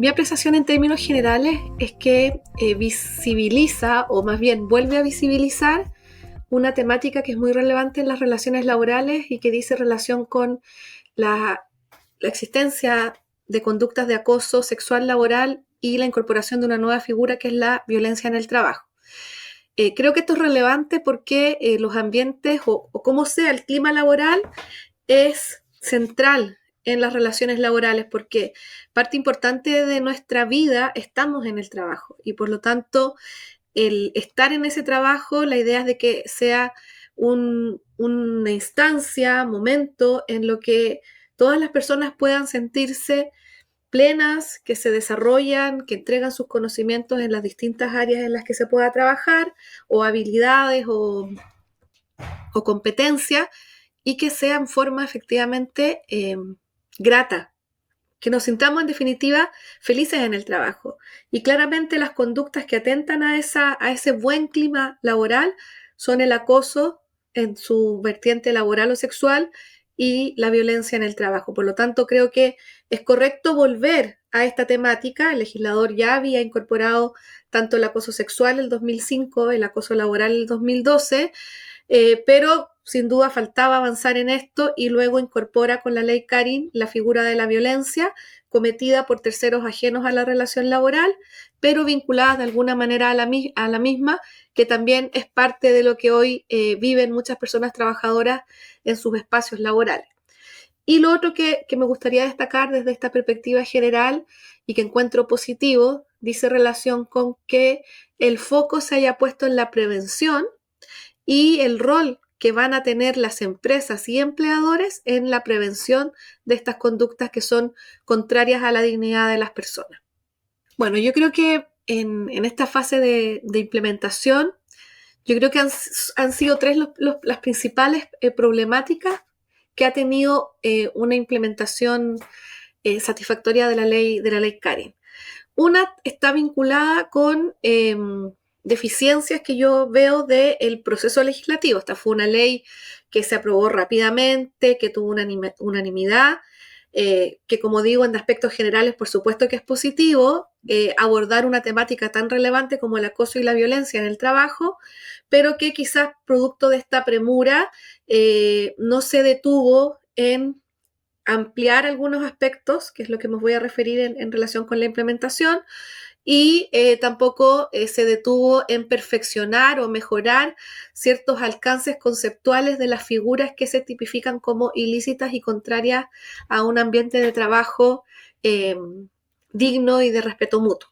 Mi apreciación en términos generales es que visibiliza, o más bien vuelve a visibilizar, una temática que es muy relevante en las relaciones laborales y que dice relación con la existencia de conductas de acoso sexual laboral y la incorporación de una nueva figura que es la violencia en el trabajo. Creo que esto es relevante porque los ambientes o como sea el clima laboral es central en las relaciones laborales, porque parte importante de nuestra vida estamos en el trabajo y por lo tanto el estar en ese trabajo, la idea es de que sea una instancia, momento en lo que todas las personas puedan sentirse plenas, que se desarrollan, que entregan sus conocimientos en las distintas áreas en las que se pueda trabajar, o habilidades o competencias, y que sea en forma efectivamente grata, que nos sintamos en definitiva felices en el trabajo. Y claramente las conductas que atentan a ese buen clima laboral son el acoso en su vertiente laboral o sexual y la violencia en el trabajo. Por lo tanto, creo que es correcto volver a esta temática. El legislador ya había incorporado tanto el acoso sexual en el 2005, el acoso laboral en el 2012, pero sin duda faltaba avanzar en esto y luego incorpora con la ley Carin la figura de la violencia cometida por terceros ajenos a la relación laboral, pero vinculadas de alguna manera a la misma, que también es parte de lo que hoy viven muchas personas trabajadoras en sus espacios laborales. Y lo otro que me gustaría destacar desde esta perspectiva general y que encuentro positivo, dice relación con que el foco se haya puesto en la prevención y el rol que van a tener las empresas y empleadores en la prevención de estas conductas que son contrarias a la dignidad de las personas. Bueno, yo creo que en esta fase de implementación, yo creo que han sido tres las principales problemáticas que ha tenido una implementación satisfactoria de la ley Karen. Una está vinculada con deficiencias que yo veo del proceso legislativo. Esta fue una ley que se aprobó rápidamente, que tuvo unanimidad, que como digo, en aspectos generales por supuesto que es positivo abordar una temática tan relevante como el acoso y la violencia en el trabajo, pero que quizás producto de esta premura no se detuvo en ampliar algunos aspectos, que es lo que me voy a referir en relación con la implementación, y tampoco se detuvo en perfeccionar o mejorar ciertos alcances conceptuales de las figuras que se tipifican como ilícitas y contrarias a un ambiente de trabajo digno y de respeto mutuo.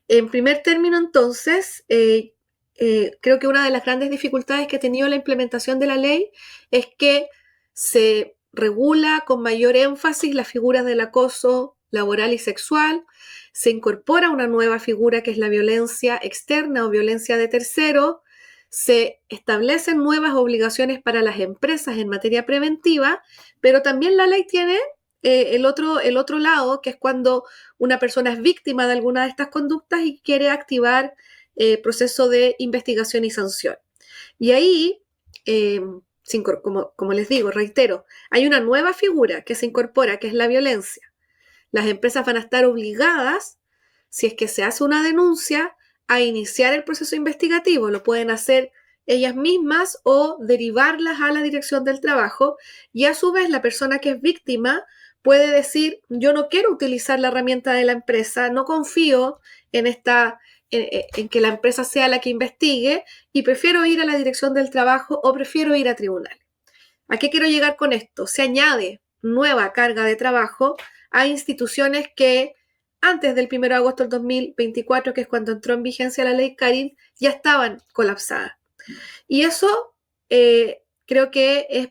En primer término, entonces, creo que una de las grandes dificultades que ha tenido la implementación de la ley es que se regula con mayor énfasis las figuras del acoso laboral y sexual, se incorpora una nueva figura que es la violencia externa o violencia de tercero, se establecen nuevas obligaciones para las empresas en materia preventiva, pero también la ley tiene el otro lado, que es cuando una persona es víctima de alguna de estas conductas y quiere activar proceso de investigación y sanción. Y ahí, como les digo, reitero, hay una nueva figura que se incorpora, que es la violencia. Las empresas van a estar obligadas, si es que se hace una denuncia, a iniciar el proceso investigativo. Lo pueden hacer ellas mismas o derivarlas a la dirección del trabajo, y a su vez la persona que es víctima puede decir: yo no quiero utilizar la herramienta de la empresa, no confío en que la empresa sea la que investigue y prefiero ir a la dirección del trabajo o prefiero ir a tribunales. ¿A qué quiero llegar con esto? Se añade nueva carga de trabajo a instituciones que antes del 1 de agosto del 2024, que es cuando entró en vigencia la ley Carin, ya estaban colapsadas. Y eso creo que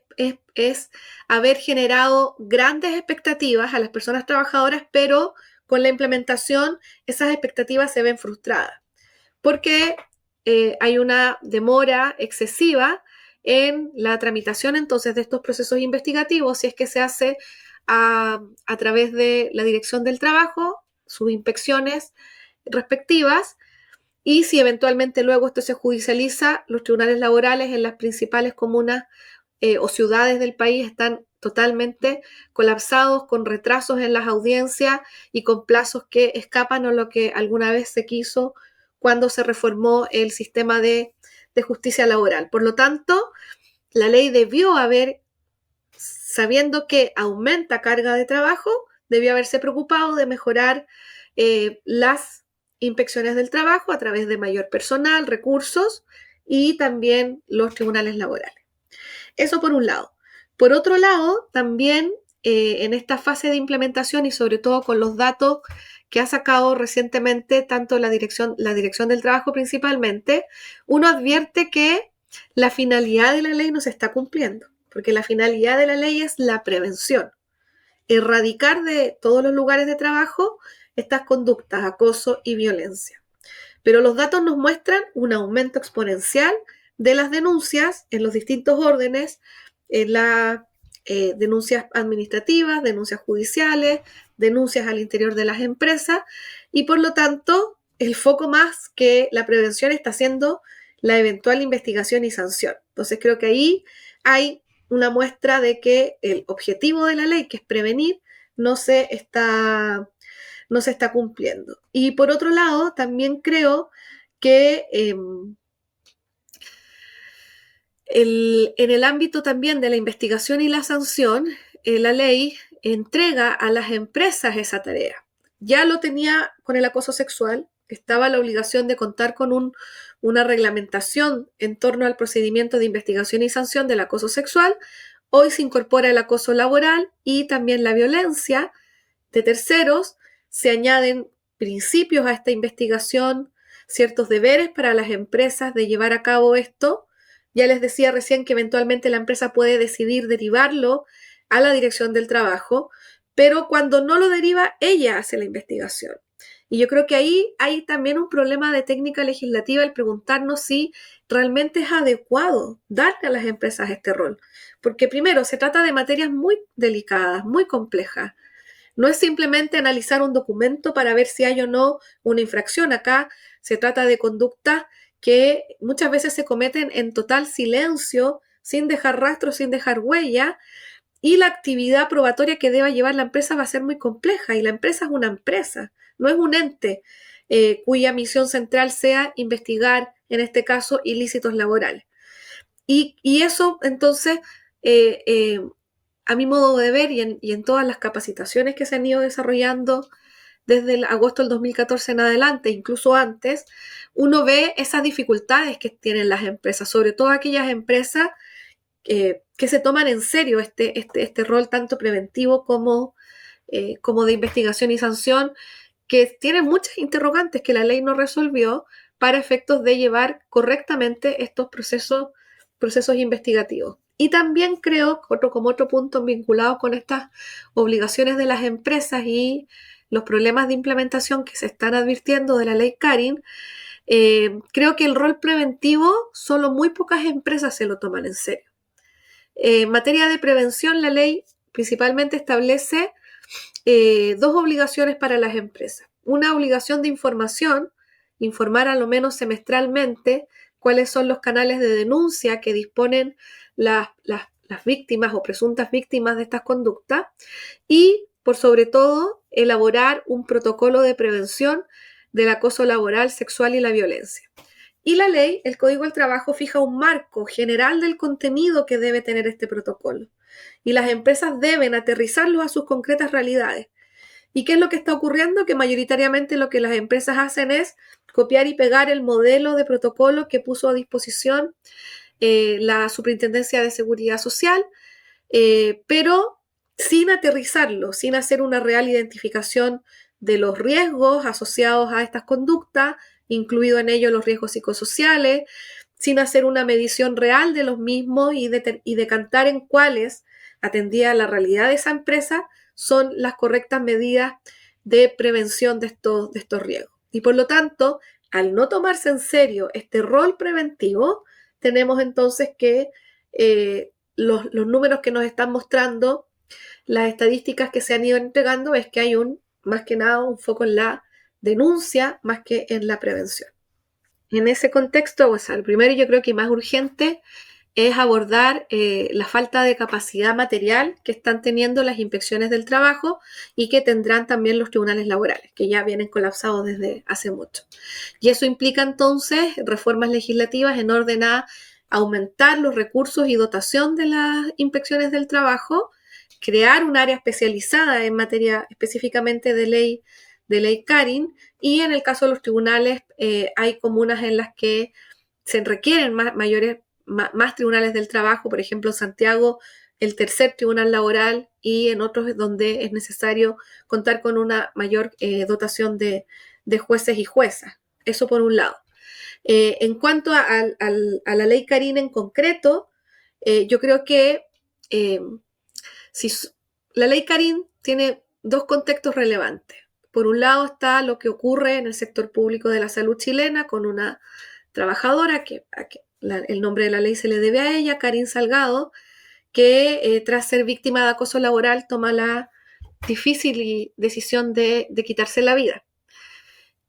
es haber generado grandes expectativas a las personas trabajadoras, pero con la implementación esas expectativas se ven frustradas, porque hay una demora excesiva en la tramitación entonces de estos procesos investigativos, si es que se hace a través de la Dirección del Trabajo, sus inspecciones respectivas, y si eventualmente luego esto se judicializa, los tribunales laborales en las principales comunas o ciudades del país están totalmente colapsados, con retrasos en las audiencias y con plazos que escapan a lo que alguna vez se quiso cuando se reformó el sistema de justicia laboral. Por lo tanto, la ley debió haber, sabiendo que aumenta carga de trabajo, debió haberse preocupado de mejorar las inspecciones del trabajo a través de mayor personal, recursos y también los tribunales laborales. Eso por un lado. Por otro lado, también en esta fase de implementación y sobre todo con los datos que ha sacado recientemente tanto la Dirección del Trabajo principalmente, uno advierte que la finalidad de la ley no se está cumpliendo, porque la finalidad de la ley es la prevención, erradicar de todos los lugares de trabajo estas conductas, acoso y violencia. Pero los datos nos muestran un aumento exponencial de las denuncias en los distintos órdenes, en las denuncias administrativas, denuncias judiciales, denuncias al interior de las empresas, y por lo tanto el foco más que la prevención está siendo la eventual investigación y sanción. Entonces creo que ahí hay una muestra de que el objetivo de la ley, que es prevenir, no se está cumpliendo. Y por otro lado, también creo que en el ámbito también de la investigación y la sanción, la ley entrega a las empresas esa tarea. Ya lo tenía con el acoso sexual, estaba la obligación de contar con una reglamentación en torno al procedimiento de investigación y sanción del acoso sexual. Hoy se incorpora el acoso laboral y también la violencia de terceros. Se añaden principios a esta investigación, ciertos deberes para las empresas de llevar a cabo esto. Ya les decía recién que eventualmente la empresa puede decidir derivarlo a la Dirección del Trabajo, pero cuando no lo deriva, ella hace la investigación. Y yo creo que ahí hay también un problema de técnica legislativa, el preguntarnos si realmente es adecuado darle a las empresas este rol. Porque primero, se trata de materias muy delicadas, muy complejas. No es simplemente analizar un documento para ver si hay o no una infracción. Acá se trata de conductas que muchas veces se cometen en total silencio, sin dejar rastro, sin dejar huella, y la actividad probatoria que deba llevar la empresa va a ser muy compleja, y la empresa es una empresa, no es un ente cuya misión central sea investigar, en este caso, ilícitos laborales. Y eso, entonces, a mi modo de ver y en todas las capacitaciones que se han ido desarrollando desde el agosto del 2014 en adelante, incluso antes, uno ve esas dificultades que tienen las empresas, sobre todo aquellas empresas que se toman en serio este rol tanto preventivo como de investigación y sanción, que tienen muchas interrogantes que la ley no resolvió para efectos de llevar correctamente estos procesos investigativos. Y también creo, como otro punto vinculado con estas obligaciones de las empresas y los problemas de implementación que se están advirtiendo de la ley Carin, creo que el rol preventivo solo muy pocas empresas se lo toman en serio. En materia de prevención, la ley principalmente establece dos obligaciones para las empresas. Una obligación de información, informar a lo menos semestralmente cuáles son los canales de denuncia que disponen las víctimas o presuntas víctimas de estas conductas, y por sobre todo elaborar un protocolo de prevención del acoso laboral, sexual y la violencia. Y la ley, el Código del Trabajo, fija un marco general del contenido que debe tener este protocolo. Y las empresas deben aterrizarlo a sus concretas realidades. ¿Y qué es lo que está ocurriendo? Que mayoritariamente lo que las empresas hacen es copiar y pegar el modelo de protocolo que puso a disposición la Superintendencia de Seguridad Social, pero sin aterrizarlo, sin hacer una real identificación de los riesgos asociados a estas conductas, incluido en ello los riesgos psicosociales, sin hacer una medición real de los mismos y decantar en cuáles, atendida a la realidad de esa empresa, son las correctas medidas de prevención de estos riesgos. Y por lo tanto, al no tomarse en serio este rol preventivo, tenemos entonces que los números que nos están mostrando, las estadísticas que se han ido entregando, es que hay más que nada un foco en la denuncia más que en la prevención. En ese contexto, el primero yo creo que más urgente es abordar la falta de capacidad material que están teniendo las inspecciones del trabajo y que tendrán también los tribunales laborales, que ya vienen colapsados desde hace mucho. Y eso implica entonces reformas legislativas en orden a aumentar los recursos y dotación de las inspecciones del trabajo, crear un área especializada en materia específicamente de ley Carin, y en el caso de los tribunales hay comunas en las que se requieren más tribunales del trabajo, por ejemplo en Santiago el tercer tribunal laboral, y en otros donde es necesario contar con una mayor dotación de jueces y juezas. Eso por un lado. En cuanto a la ley Carin en concreto, yo creo que si la ley Carin tiene dos contextos relevantes. Por un lado está lo que ocurre en el sector público de la salud chilena con una trabajadora el nombre de la ley se le debe a ella, Carin Salgado, que tras ser víctima de acoso laboral toma la difícil decisión de quitarse la vida.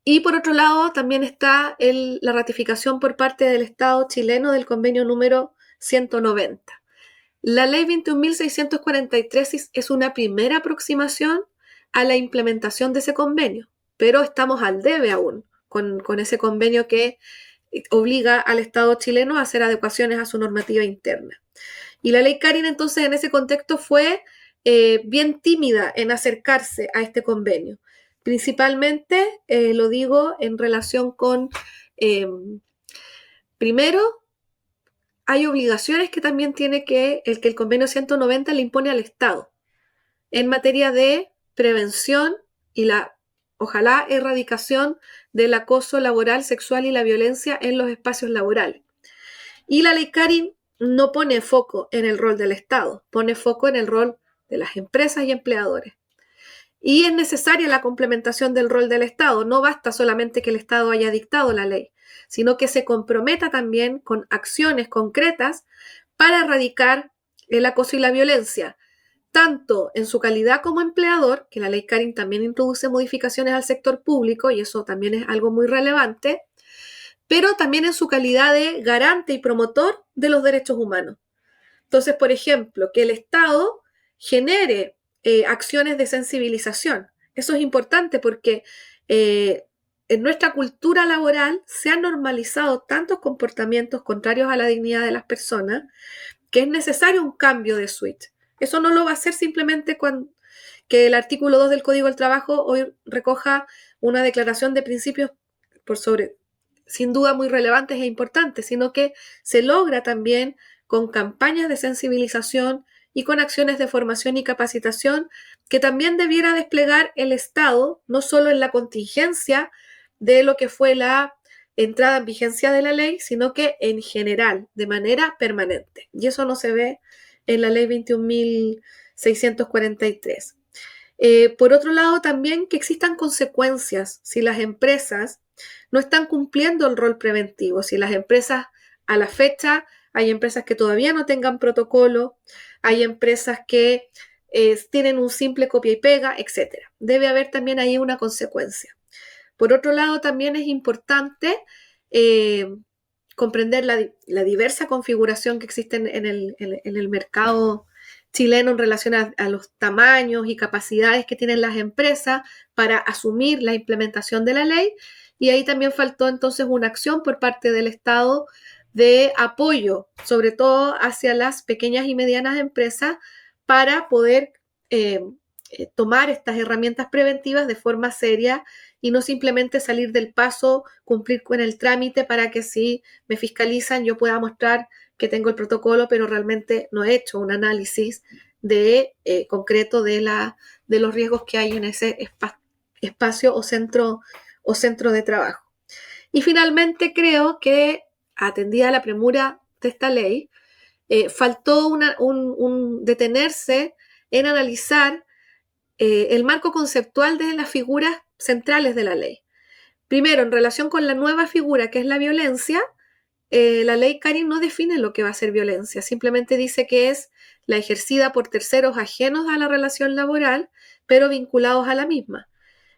Y por otro lado también está la ratificación por parte del Estado chileno del convenio número 190. La ley 21.643 es una primera aproximación a la implementación de ese convenio, pero estamos al debe aún con ese convenio que obliga al Estado chileno a hacer adecuaciones a su normativa interna. Y la ley Carin entonces en ese contexto fue bien tímida en acercarse a este convenio. Principalmente, lo digo en relación con, primero, hay obligaciones que también tiene que el convenio 190 le impone al Estado en materia de prevención y ojalá, erradicación del acoso laboral, sexual y la violencia en los espacios laborales. Y la ley Carin no pone foco en el rol del Estado, pone foco en el rol de las empresas y empleadores. Y es necesaria la complementación del rol del Estado. No basta solamente que el Estado haya dictado la ley, sino que se comprometa también con acciones concretas para erradicar el acoso y la violencia, tanto en su calidad como empleador, que la ley Carin también introduce modificaciones al sector público, y eso también es algo muy relevante, pero también en su calidad de garante y promotor de los derechos humanos. Entonces, por ejemplo, que el Estado genere acciones de sensibilización. Eso es importante porque en nuestra cultura laboral se han normalizado tantos comportamientos contrarios a la dignidad de las personas que es necesario un cambio de switch. Eso no lo va a hacer simplemente cuando que el artículo 2 del Código del Trabajo hoy recoja una declaración de principios sin duda muy relevantes e importantes, sino que se logra también con campañas de sensibilización y con acciones de formación y capacitación que también debiera desplegar el Estado, no solo en la contingencia de lo que fue la entrada en vigencia de la ley, sino que en general, de manera permanente. Y eso no se ve en la ley 21.643. Por otro lado, también que existan consecuencias si las empresas no están cumpliendo el rol preventivo, si las empresas a la fecha, hay empresas que todavía no tengan protocolo, hay empresas que tienen un simple copia y pega, etc. Debe haber también ahí una consecuencia. Por otro lado, también es importante comprender la diversa configuración que existe en el mercado chileno en relación a los tamaños y capacidades que tienen las empresas para asumir la implementación de la ley, y ahí también faltó entonces una acción por parte del Estado de apoyo, sobre todo hacia las pequeñas y medianas empresas, para poder tomar estas herramientas preventivas de forma seria y no simplemente salir del paso, cumplir con el trámite para que si me fiscalizan yo pueda mostrar que tengo el protocolo, pero realmente no he hecho un análisis concreto de los riesgos que hay en ese espacio o centro de trabajo. Y finalmente creo que, atendida a la premura de esta ley, faltó un detenerse en analizar el marco conceptual de las figuras centrales de la ley. Primero, en relación con la nueva figura que es la violencia, la ley Carin no define lo que va a ser violencia, simplemente dice que es la ejercida por terceros ajenos a la relación laboral, pero vinculados a la misma.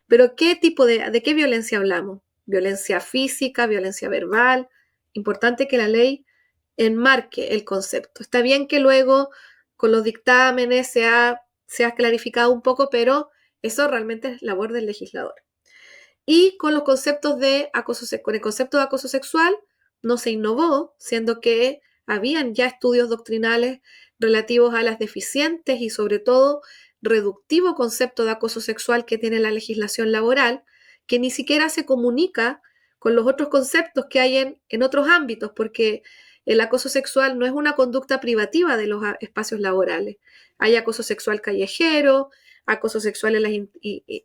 Pero ¿qué tipo de qué violencia hablamos? Violencia física, violencia verbal. Importante que la ley enmarque el concepto. Está bien que luego con los dictámenes se ha clarificado un poco, pero eso realmente es labor del legislador. Y con los conceptos de acoso, con el concepto de acoso sexual no se innovó, siendo que habían ya estudios doctrinales relativos a las deficientes y sobre todo reductivo concepto de acoso sexual que tiene la legislación laboral, que ni siquiera se comunica con los otros conceptos que hay en otros ámbitos, porque el acoso sexual no es una conducta privativa de los espacios laborales. Hay acoso sexual callejero, acoso sexual en las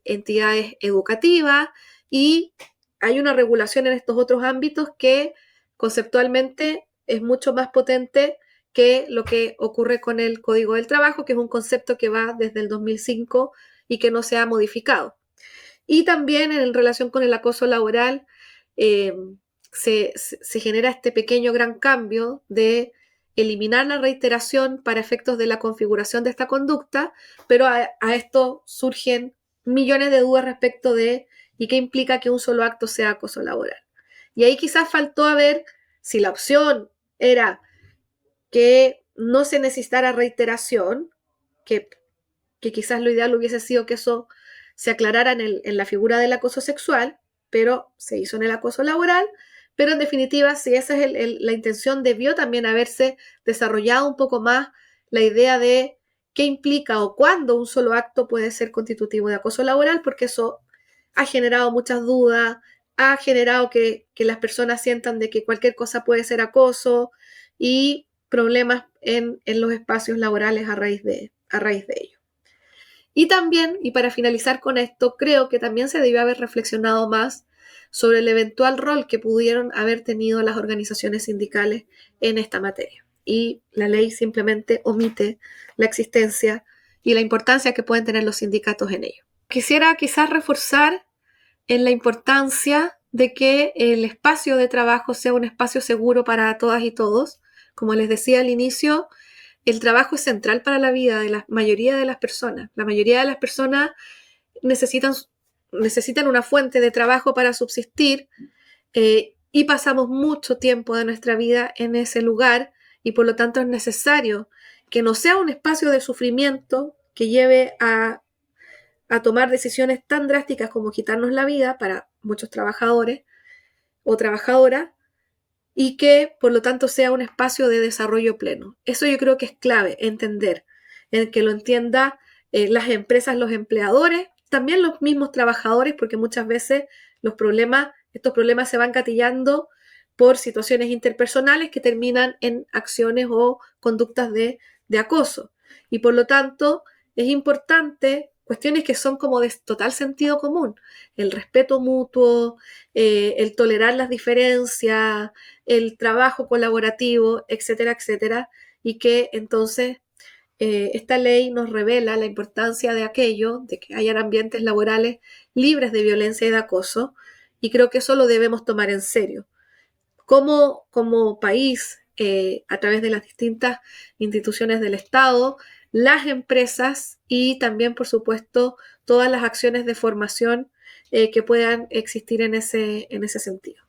entidades educativas y hay una regulación en estos otros ámbitos que conceptualmente es mucho más potente que lo que ocurre con el Código del Trabajo, que es un concepto que va desde el 2005 y que no se ha modificado. Y también en relación con el acoso laboral, se genera este pequeño gran cambio de eliminar la reiteración para efectos de la configuración de esta conducta, pero a esto surgen millones de dudas respecto de y qué implica que un solo acto sea acoso laboral. Y ahí quizás faltó a ver si la opción era que no se necesitara reiteración, que quizás lo ideal hubiese sido que eso se aclarara en la figura del acoso sexual, pero se hizo en el acoso laboral. Pero en definitiva, si esa es la intención, debió también haberse desarrollado un poco más la idea de qué implica o cuándo un solo acto puede ser constitutivo de acoso laboral, porque eso ha generado muchas dudas, ha generado que las personas sientan de que cualquier cosa puede ser acoso y problemas en los espacios laborales a raíz de ello. Y también, y para finalizar con esto, creo que también se debió haber reflexionado más sobre el eventual rol que pudieron haber tenido las organizaciones sindicales en esta materia. Y la ley simplemente omite la existencia y la importancia que pueden tener los sindicatos en ello. Quisiera quizás reforzar en la importancia de que el espacio de trabajo sea un espacio seguro para todas y todos. Como les decía al inicio, el trabajo es central para la vida de la mayoría de las personas. La mayoría de las personas necesitan una fuente de trabajo para subsistir y pasamos mucho tiempo de nuestra vida en ese lugar y por lo tanto es necesario que no sea un espacio de sufrimiento que lleve a tomar decisiones tan drásticas como quitarnos la vida para muchos trabajadores o trabajadoras y que por lo tanto sea un espacio de desarrollo pleno. Eso yo creo que es clave, entender, en que lo entienda las empresas, los empleadores, también los mismos trabajadores, porque muchas veces estos problemas se van gatillando por situaciones interpersonales que terminan en acciones o conductas de acoso. Y por lo tanto es importante cuestiones que son como de total sentido común, el respeto mutuo, el tolerar las diferencias, el trabajo colaborativo, etcétera, etcétera, y que entonces esta ley nos revela la importancia de aquello, de que hayan ambientes laborales libres de violencia y de acoso, y creo que eso lo debemos tomar en serio. Como país, a través de las distintas instituciones del Estado, las empresas y también, por supuesto, todas las acciones de formación que puedan existir en ese sentido.